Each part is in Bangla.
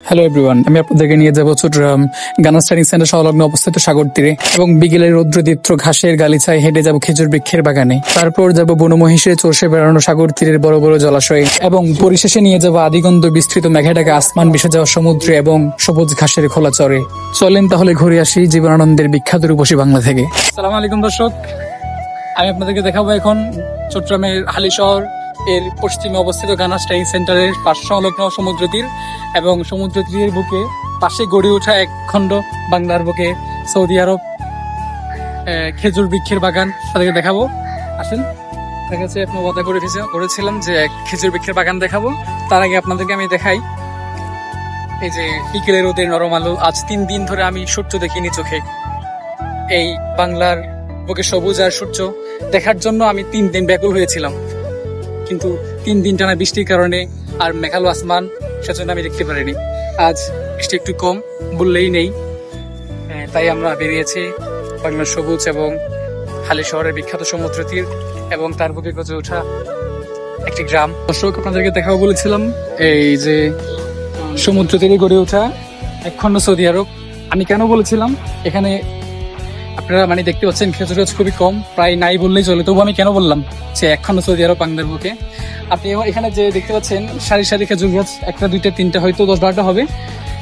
হ্যালো এভরিওয়ান, আমি আপনাদেরকে নিয়ে যাবো চট্টগ্রাম গানা স্টাডিং সেন্টার সংলগ্ন অবস্থিত সাগর তীরে এবং বিকেলের রৌদ্রদীপ্ত ঘাসের গালিচায় হেঁটে যাব খেজুর বৃক্ষের বাগানে। তারপর যাব বনমহিষে চষে বেড়ানো সাগর তীরের বড় বড় জলাশয়ে এবং পরিশেষে নিয়ে যাব আদিগন্ধ বিস্তৃত মেঘাঢাকা আসমান মিশে যাওয়া সমুদ্রে এবং সবুজ ঘাসের খোলা চরে। চলেন তাহলে ঘুরে আসি জীবনানন্দের বিখ্যাত রূপসী বাংলা থেকে। আসসালামু আলাইকুম দর্শক, আমি আপনাদেরকে দেখাবো এখন চট্টগ্রামের হালিশহর এর পশ্চিমে অবস্থিত গানা স্টাডিং সেন্টারের পাশ সংলগ্ন সমুদ্র তীর এবং সমুদ্র তীরের বুকে পাশে গড়ে ওঠা এক খণ্ড বাংলার বুকে সৌদি আরব খেজুর বৃক্ষের বাগান তাদেরকে দেখাবো। আসেন, দেখা যাচ্ছে আপনার কথা করেছিলাম যে খেজুর বৃক্ষের বাগান দেখাবো। তার আগে আপনাদেরকে আমি দেখাই এই যে বিকেলের রোদের নরম আলো। আজ 3 দিন ধরে আমি সূর্য দেখিনি চোখে। এই বাংলার বুকে সবুজ আর সূর্য দেখার জন্য আমি 3 দিন ব্যাকুল হয়েছিলাম, কিন্তু 3 দিন টানা বৃষ্টির কারণে আর মেঘালো আসমান, সেজন্য আমি দেখতে পারিনি। আজ বৃষ্টি একটু কম বললেই নেই, তাই আমরা বেরিয়েছি বাংলার সবুজ এবং হালিশহরের বিখ্যাত সমুদ্র তীর এবং তার বুকে গজে ওঠা একটি গ্রাম। দর্শক, আপনাদেরকে দেখাবো বলেছিলাম এই যে সমুদ্র তীরে গড়ে ওঠা একখণ্ড সৌদি আরব। আমি কেন বলেছিলাম এখানে আপনারা দেখতে পাচ্ছেন খেজুর গাছ খুবই কম, প্রায় নাই বললেই চলে, তবু আমি কেন বললাম যে একখণ্ড সৌদি আরব বাংলার বুকে। আপনি এখানে যে দেখতে পাচ্ছেন সারি সারি খেজুর গাছ, 1টা 2টা 3টা হয়তো 10-12টা হবে।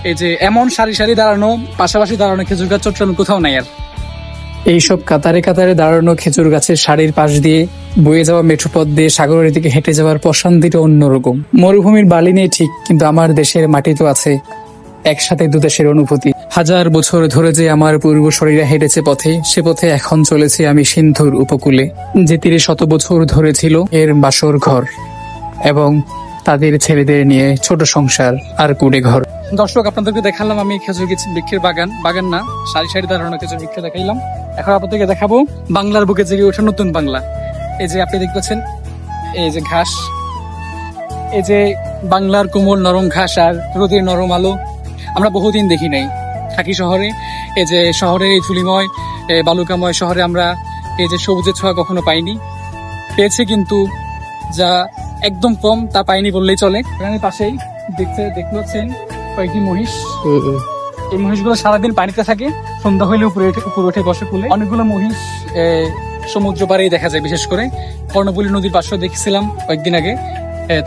এই যে এমন সারি সারি দাঁড়ানো, পাশাপাশি দাঁড়ানো খেজুর গাছ চট্টগ্রামে কোথাও নাই আর। এইসব কাতারে কাতারে দাঁড়ানো খেজুর গাছের সারির পাশ দিয়ে বয়ে যাওয়া মেঠো পথ দিয়ে সাগরের দিকে হেঁটে যাওয়ার প্রশান্তিটা অন্যরকম। মরুভূমির বালি নেই ঠিক, কিন্তু আমার দেশের মাটি তো আছে। একসাথে দুদেশের অনুভূতি। 1000 বছর ধরে যে আমার পূর্বশরীরা হেঁটেছে পথে, সে পথে এখন চলেছি আমি সিন্ধুর উপকূলে, যে তীরে 100 বছর ধরে ছিল এর বাসর ঘর এবং তাদের ছেলেদের নিয়ে ছোট সংসার আর কুড়ে ঘর। দর্শক, আপনাদেরকে দেখালাম আমি খেজুর বৃক্ষের বাগান না, সারি সারি দাঁড়ানো খেজুর বৃক্ষ দেখাইলাম। এখন আপনাদেরকে দেখাবো বাংলার বুকে জেগে ওঠা নতুন বাংলা। এই যে আপনি দেখতে পাচ্ছেন এই যে ঘাস, এই যে বাংলার কোমল নরম ঘাস আর রোদের নরম আলো আমরা বহুদিন দেখি নাই। থাকি শহরে, এই যে শহরের এই ধুলিময় বালুকাময় শহরে আমরা এই যে সবুজের ছোঁয়া কখনো পাইনি। পেয়েছে কিন্তু যা একদম কম, তা পাইনি বললেই চলে। এখানে পাশেই দেখতে পাচ্ছেন কয়েকটি মহিষ। এই মহিষগুলো সারাদিন পানিতে থাকে, সন্ধ্যা হইলে উপরে উঠে বসে কুলে। অনেকগুলো মহিষ সমুদ্র পাড়েই দেখা যায়, বিশেষ করে কর্ণফুলী নদীর পাশেও দেখছিলাম কয়েকদিন আগে।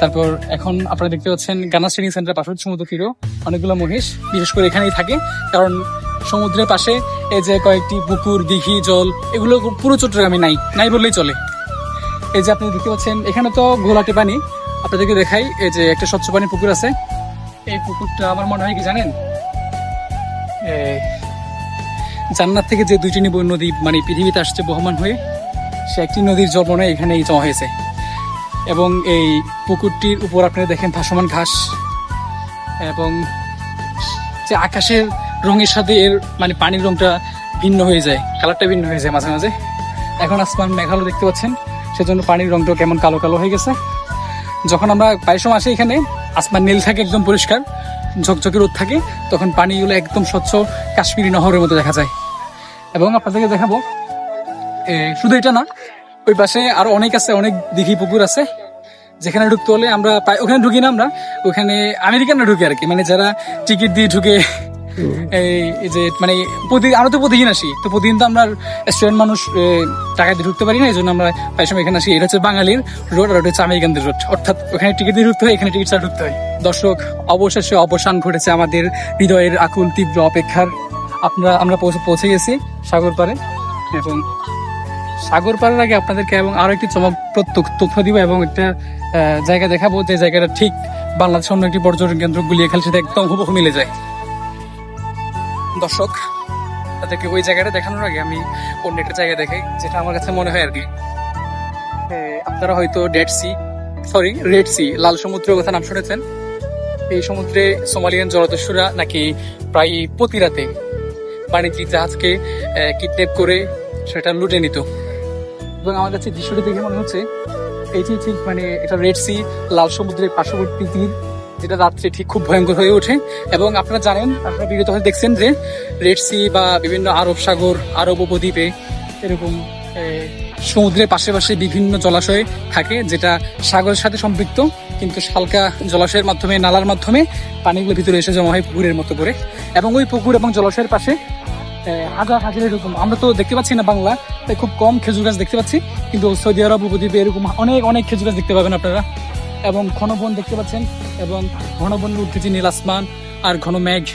তারপর এখন আপনারা দেখতে পাচ্ছেন গানা স্টাডিং সেন্টার পাশে সমুদ্র তীরেও অনেকগুলো মহিষ বিশেষ করে এখানেই থাকে, কারণ সমুদ্রের পাশে এই যে কয়েকটি পুকুর, দিঘি, জল, এগুলো পুরো চট্টগ্রামে নাই বললেই চলে। এই যে আপনি দেখতে পাচ্ছেন এখানে তো ঘোলাটে পানি। আপনাদেরকে দেখাই, এই যে একটা স্বচ্ছ পানির পুকুর আছে। এই পুকুরটা আমার মনে হয় কি জানেন, জান্নাত থেকে যে 2টি নদী পৃথিবীতে আসছে বহমান হয়ে, সে একটি নদীর জল মনে হয় এখানেই জমা হয়েছে। এবং এই পুকুরটির উপর আপনারা দেখেন ভাসমান ঘাস এবং যে আকাশের রঙের সাথে এর পানির রংটা ভিন্ন হয়ে যায়, কালারটা ভিন্ন হয়ে যায় মাঝে মাঝে। এখন আসমান মেঘালো দেখতে পাচ্ছেন, সেজন্য পানির রংটাও কেমন কালো কালো হয়ে গেছে। যখন আমরা প্রায় সময় আসি এখানে, আসমান নীল থাকে, একদম পরিষ্কার, ঝকঝকে রোদ থাকে, তখন পানিগুলো একদম স্বচ্ছ কাশ্মীরি নহরের মতো দেখা যায়। এবং আপনাদেরকে দেখাবো শুধু এটা না, ওই পাশে আরো অনেক আছে, অনেক দিঘি পুকুর আছে, যেখানে ঢুকতে হলে আমরা ওখানে ঢুকি না, আমরা ওখানে আমেরিকানরা ঢুকে আর কি, যারা টিকিট দিয়ে ঢুকে। এই যে আমরা তো প্রতিদিন আসি, তো প্রতিদিন তো আমরা স্টুডেন্ট মানুষ টাকা দিয়ে ঢুকতে পারি না, এই জন্য আমরা প্রায় সময় এখানে আসি। এটা হচ্ছে বাঙালির রোড আর ওটা হচ্ছে আমেরিকানদের রোড, অর্থাৎ ওখানে টিকিট দিয়ে ঢুকতে হয়, এখানে টিকিট ছাড়া ঢুকতে হয়। দর্শক, অবশেষে অবসান ঘটেছে আমাদের হৃদয়ের আকুল তীব্র অপেক্ষার। আমরা পৌঁছে গেছি সাগর পাড়ে, এবং সাগর পাড়ের আগে আপনাদেরকে এবং আরো একটি চমকপ্রদ তথ্য দিব এবং একটা জায়গা দেখাবো, যে জায়গাটা ঠিক বাংলাদেশের অন্য একটি পর্যটন কেন্দ্র গুলিয়াখালীর সাথে একদম হুবহু মিলে যায়। দর্শক, তাদেরকে ওই জায়গাটা দেখানোর আগে আমি অন্য একটা জায়গা দেখাই, যেটা আমার কাছে মনে হয় আর কি। আপনারা হয়তো রেড সি লাল সমুদ্রের কথা নাম শুনেছেন। এই সমুদ্রে সোমালিয়ান জলদস্যুরা নাকি প্রায় প্রতি রাতে বাণিজ্যিক জাহাজকে কিডন্যাপ করে সেটা লুটে নিত। এবং আমার কাছে দৃশ্যটি দেখে মনে হচ্ছে এইটি ঠিক এটা রেড সি লাল সমুদ্রের পার্শ্ববর্তী তীর, যেটা রাত্রে ঠিক খুব ভয়ঙ্কর হয়ে ওঠে। এবং আপনারা জানেন, আপনারা বিগত হয়ে দেখছেন যে রেড সি বা বিভিন্ন আরব সাগর, আরব উপদ্বীপে এরকম সমুদ্রের পাশে পাশে বিভিন্ন জলাশয় থাকে যেটা সাগরের সাথে সম্পৃক্ত, কিন্তু হালকা জলাশয়ের মাধ্যমে নালার মাধ্যমে পানিগুলো ভিতরে এসে জমা হয় পুকুরের মতো করে। এবং ওই পুকুর এবং জলাশয়ের পাশে হাজার হাজার এরকম, আমরা তো দেখতে পাচ্ছি না বাংলা, তাই খুব কম খেজুর গাছ দেখতে পাচ্ছি, কিন্তু সৌদি আরব উপদ্বীপে এরকম অনেক অনেক খেজুর গাছ দেখতে পাবেন আপনারা। এবং ঘন বন দেখতে পাচ্ছেন, এবং ঘন বনের উঠেছে নীল আসমান আর ঘন মেঘ,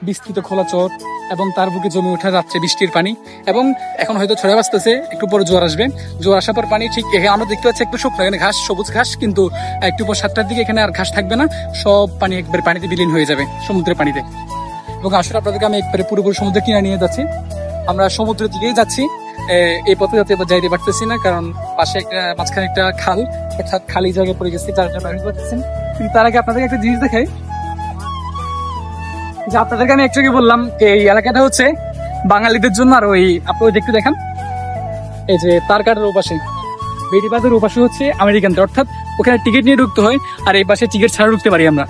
বিস্তৃত খোলা চর, এবং তার বুকে জমে ওঠা রাত্রে বৃষ্টির পানি। এবং এখন হয়তো ছড়ে বাঁচতেছে, একটু পরে জোয়ার আসবে, জোয়ার আসার পর পানি ঠিক আমরা দেখতে পাচ্ছি একটু শুকনো, এখানে ঘাস, সবুজ ঘাস, কিন্তু একটু পর 7টার দিকে এখানে আর ঘাস থাকবে না, সব পানি একবারে পানিতে বিলীন হয়ে যাবে সমুদ্রের পানিতে। এবং আসলে আপনাদেরকে আমি একবারে পুরোপুরি সমুদ্রের কিনারে নিয়ে যাচ্ছি, আমরা সমুদ্রের দিকেই যাচ্ছি। এই পথে যাইতে পারতেছি না, কারণ পাশে মাঝখানে একটা খাল, অর্থাৎ খালি জায়গায় পড়ে গেছি, যার জন্য আমি পারতেছি। কিন্তু তার আগে আপনাদেরকে একটা জিনিস দেখাই, যে আপনাদেরকে আমি একটু বললাম এই এলাকাটা হচ্ছে বাঙালিদের জন্য, আর ওই আপনি ওই দেখতে দেখান, এই যে তারকাটার ওপাশে, বেড়িবাঁধের ওপাশে হচ্ছে আমেরিকানদের, অর্থাৎ ওখানে টিকিট নিয়ে ঢুকতে হয়, আর এই পাশে টিকিট ছাড়া ঢুকতে পারি আমরা।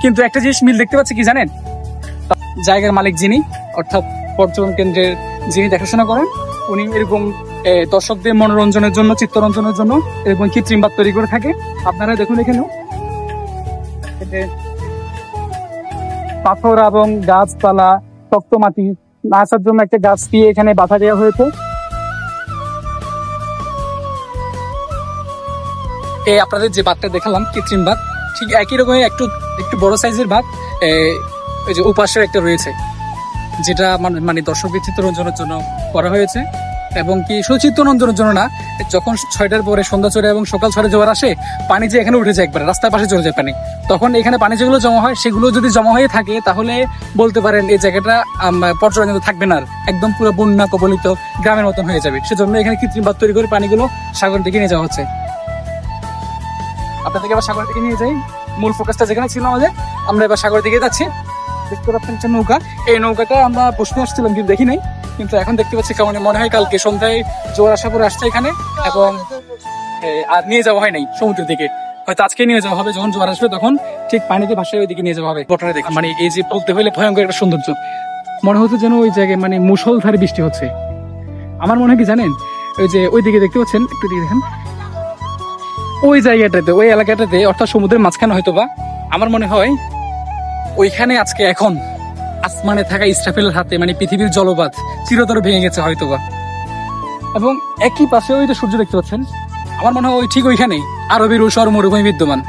কিন্তু একটা জিনিস মিল দেখতে পাচ্ছি কি জানেন, জায়গার মালিক যিনি, অর্থাৎ পর্যটন কেন্দ্রের যিনি দেখাশোনা করেন, উনি এরকম দর্শকদের মনোরঞ্জনের জন্য, চিত্তরঞ্জনের জন্য এরকম কৃত্রিম বাঁধ তৈরি করে থাকে। আপনারা দেখুন এখানেও পাথর এবং গাছপালা, শক্ত মাটি না আসার জন্য একটা গাছ দিয়ে এখানে বাধা দেওয়া হয়েছে। এই আপনাদের যে বাঁধটা দেখালাম কৃত্রিম বাঁধ, ঠিক একই রকমের একটু একটু বড় সাইজের বাঁধ ওই যে উপাসের একটা রয়েছে, যেটা মানে দর্শকদের চিত্তরঞ্জনের জন্য করা হয়েছে। এবং কি শুধু চিত্তরঞ্জনের জন্য না, যখন 6টার পরে সন্ধ্যা চড়ে এবং সকাল 6টায় জোয়ার আসে, পানি যে এখানে উঠে যায়, একবার রাস্তার পাশে চলে যায় পানি, তখন এখানে পানি যেগুলো জমা হয় সেগুলো যদি জমা হয়ে থাকে, তাহলে বলতে পারেন এই জায়গাটা পর্যটন থাকবে না, একদম পুরো বন্যা কবলিত গ্রামের মতন হয়ে যাবে। সেজন্য এখানে কৃত্রিম বাঁধ তৈরি করে পানিগুলো সাগর দিকে নিয়ে যাওয়া হচ্ছে। আপনাদেরকে আবার সাগর দিকে নিয়ে যাই, মূল ফোকাসটা যেখানে ছিল আমাদের, আমরা এবার সাগর দিকে যাচ্ছি। দেখতে পাচ্ছেন একটা নৌকা, এই নৌকাটা আমরা বসতে আসছিলাম কিন্তু দেখি নাই, কিন্তু এখন দেখতে পাচ্ছি, কেমন মনে হয় কালকে সন্ধ্যায় জোয়ার আসার পরে আসছে এখানে, এবং আর নিয়ে যাওয়া হয় নাই সমুদ্রের দিকে, হয়তো আজকে নিয়ে যাওয়া হবে, যখন জোয়ার আসবে তখন ঠিক পানিতে ভাসে ওই দিকে নিয়ে যাওয়া হবে। বটরে দেখে মানে এই যে বলতে হলে ভয়ঙ্কর একটা সৌন্দর্য, মনে হচ্ছে যেন ওই জায়গায় মানে মুষলধারে বৃষ্টি হচ্ছে। আমার মনে হয় কি জানেন, ওই যে ওই দিকে দেখতে পাচ্ছেন, একটু দিকে দেখেন, ওই জায়গাটাতে, ওই এলাকাটাতে, অর্থাৎ সমুদ্রের মাঝখানে হয়তো বা, আমার মনে হয় ওইখানে আজকে এখন আসমানে থাকা ইসরাফিলের হাতে মানে পৃথিবীর জলবাদ চিরতরে ভেঙে গেছে হয়তোবা। এবং একই পাশে ওই যে সূর্য দেখতে পাচ্ছেন, আমার মনে হয় ওই ঠিক ওইখানেই আরবের ঊষর মরুভূমি বিদ্যমান,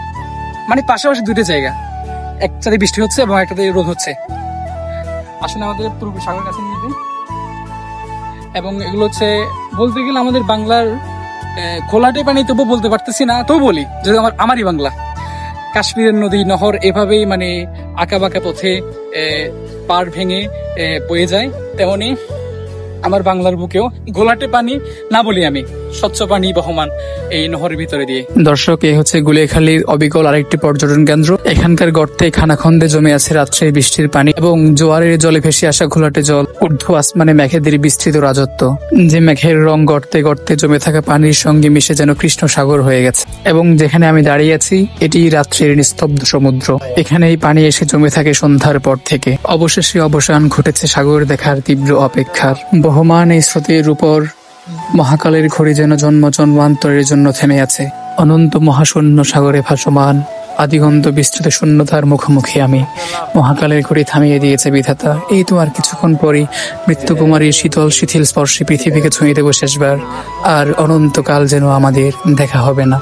মানে পাশাপাশি দুটো জায়গা, একটাতে বৃষ্টি হচ্ছে এবং একটাতে রোদ হচ্ছে। আসলে আমাদের পূর্ব সাগর কাছে নিয়ে যাই, এবং এগুলো হচ্ছে বলতে গেলে আমাদের বাংলার খোলাটে পানি, তবু বলতে পারতেছি না, তবু বলি যদি আমারই বাংলা। কাশ্মীরের নদী নহর এভাবেই মানে আঁকা বাঁকা পথে পাড় ভেঙে বয়ে যায়, তেমনি আমার বাংলার বুকেও ঘোলাটে পানি না বলি আমি, স্বচ্ছ পানি বহমান এই নহরের ভিতরে দিয়ে। দর্শক, এই হচ্ছে গুলিয়াখালীর অবিকল আরেকটি পর্যটন কেন্দ্র। এখানকার গর্তে খানাখন্দে জমে আছে রাত্রের বৃষ্টির পানি, এবং জোয়ারের জলে ভেসে আসা ঘোলাটে জল, ঊর্ধ্ব আসমানে মেঘেদের বিস্তৃত রাজত্ব, যে মেঘের রং গর্তে গর্তে জমে থাকা পানির সঙ্গে মিশে যেন কৃষ্ণ সাগর হয়ে গেছে। এবং যেখানে আমি দাঁড়িয়ে আছি, এটি রাত্রের নিস্তব্ধ সমুদ্র। এখানে এই পানি এসে জমে থাকে সন্ধ্যার পর থেকে। অবশেষে অবসান ঘটেছে সাগর দেখার তীব্র অপেক্ষার। বহমান এই স্রোতের উপর মহাকালের ঘড়ি যেন জন্ম জন্মান্তরের জন্য থেমে আছে। অনন্ত মহাশূন্য সাগরে ভাসমান আদিগন্ত বিস্তৃত শূন্যতার মুখোমুখি আমি। মহাকালের ঘড়ি থামিয়ে দিয়েছে বিধাতা। এই তো আর কিছুক্ষণ পরই মৃত্যুকুমারীর শীতল শিথিল স্পর্শে পৃথিবীকে ছুঁয়ে দেব শেষবার, আর অনন্তকাল যেন আমাদের দেখা হবে না।